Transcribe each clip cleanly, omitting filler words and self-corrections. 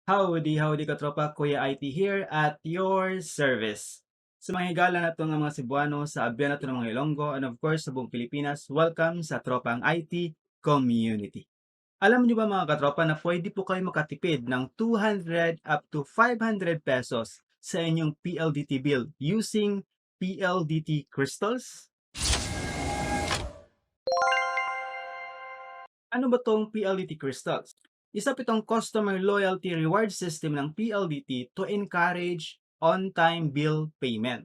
Howdy, howdy katropa, Kuya IT here at your service. Sa mga higala na ito ng mga Cebuano, sa abyan na ito ng mga Ilonggo, and of course sa buong Pilipinas, welcome sa Tropang IT Community. Alam niyo ba mga katropa na pwede po kayo makatipid ng 200 up to 500 pesos sa inyong PLDT bill using PLDT crystals? Ano ba tong PLDT Crystals? Isa po itong customer loyalty reward system ng PLDT to encourage on-time bill payment.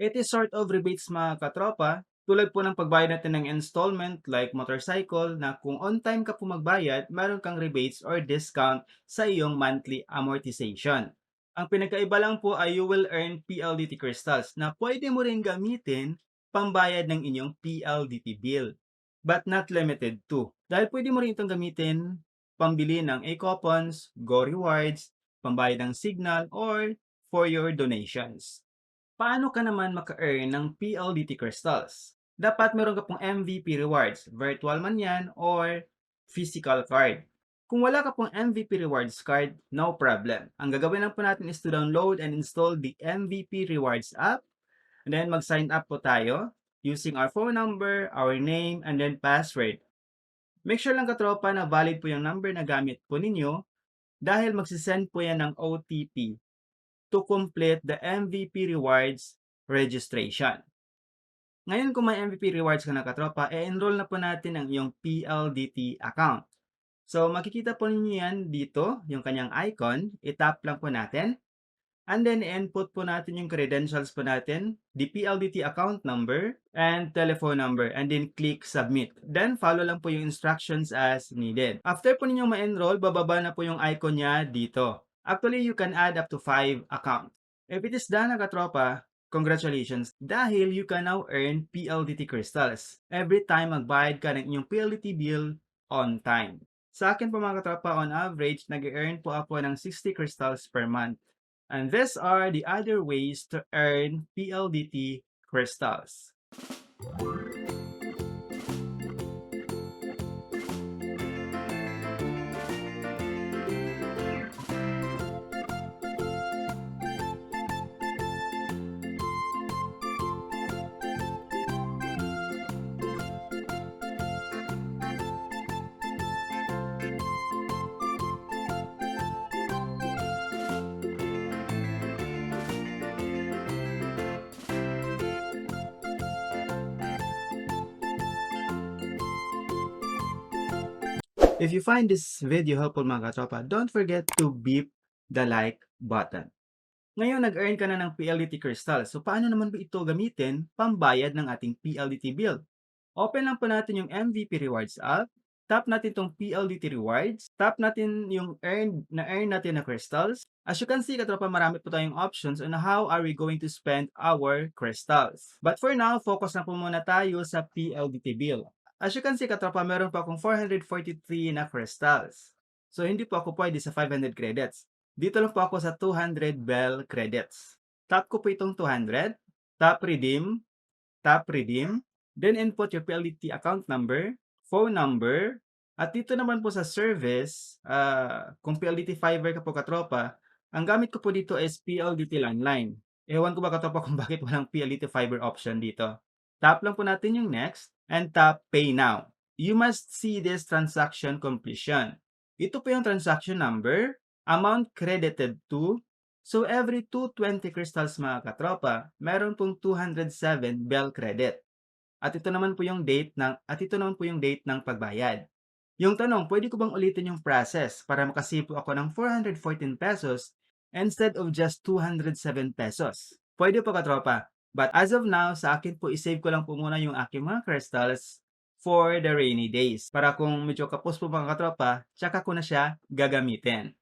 It is sort of rebates mga katropa, tulad po ng pagbayad natin ng installment like motorcycle na kung on-time ka po magbayad, meron kang rebates or discount sa iyong monthly amortization. Ang pinagkaiba lang po ay you will earn PLDT crystals na pwede mo rin gamitin pambayad ng inyong PLDT bill, but not limited to. Dahil pwede mo rin itong gamitin pambili ng e-coupons, Go Rewards, pambayad ng signal, or for your donations. Paano ka naman maka-earn ng PLDT crystals? Dapat meron ka pong MVP rewards, virtual man yan or physical card. Kung wala ka pong MVP rewards card, no problem. Ang gagawin lang po natin is to download and install the MVP rewards app, and then mag-sign up po tayo using our phone number, our name, and then password. Make sure lang katropa na valid po yung number na gamit po ninyo dahil magsisend po yan ng OTP to complete the MVP rewards registration. Ngayon kung may MVP rewards ka na katropa, enroll na po natin ang iyong PLDT account. So makikita po ninyo yan dito, yung kanyang icon, itap lang po natin. And then input po natin yung credentials po natin, the PLDT account number and telephone number, and then click submit. Then follow lang po yung instructions as needed. After po ninyong ma-enroll, bababa na po yung icon niya dito. Actually, you can add up to 5 accounts. If it is done, katropa, congratulations dahil you can now earn PLDT crystals every time magbayad ka ng inyong PLDT bill on time. Sa akin po mga katropa, on average, nag-earn po ako ng 60 crystals per month. And these are the other ways to earn PLDT crystals. If you find this video helpful mga katropa, don't forget to beep the like button. Ngayon, nag-earn ka na ng PLDT crystal. So, paano naman ba ito gamitin pambayad ng ating PLDT bill? Open lang po natin yung MVP Rewards app. Tap natin itong PLDT Rewards. Tap natin yung earn natin na crystals. As you can see, katropa, marami po tayong options on how are we going to spend our crystals. But for now, focus na po muna tayo sa PLDT bill. As you can see, katropa, meron pa akong 443 na crystals. So, hindi po ako pwede sa 500 credits. Dito lang po ako sa 200 Bell credits. Tap ko po itong 200. Tap redeem. Tap redeem. Then input your PLDT account number, phone number, at dito naman po sa service, kung PLDT Fiber ka po katropa, ang gamit ko po dito is PLDT Landline. Ewan ko ba katropa kung bakit walang PLDT Fiber option dito. Tap lang po natin yung next and tap Pay Now. You must see this transaction completion. Ito po yung transaction number, amount credited to, so every 220 crystals mga katropa, meron pong 207 Bell credit. At ito naman po yung date ng pagbayad. Yung tanong, pwede ko bang ulitin yung process para makasave po ako ng 414 pesos instead of just 207 pesos? Pwede po katropa. But as of now, sa akin po, isave ko lang po muna yung aking mga crystals for the rainy days. Para kung medyo kapos po mga katropa, tsaka ko na siya gagamitin.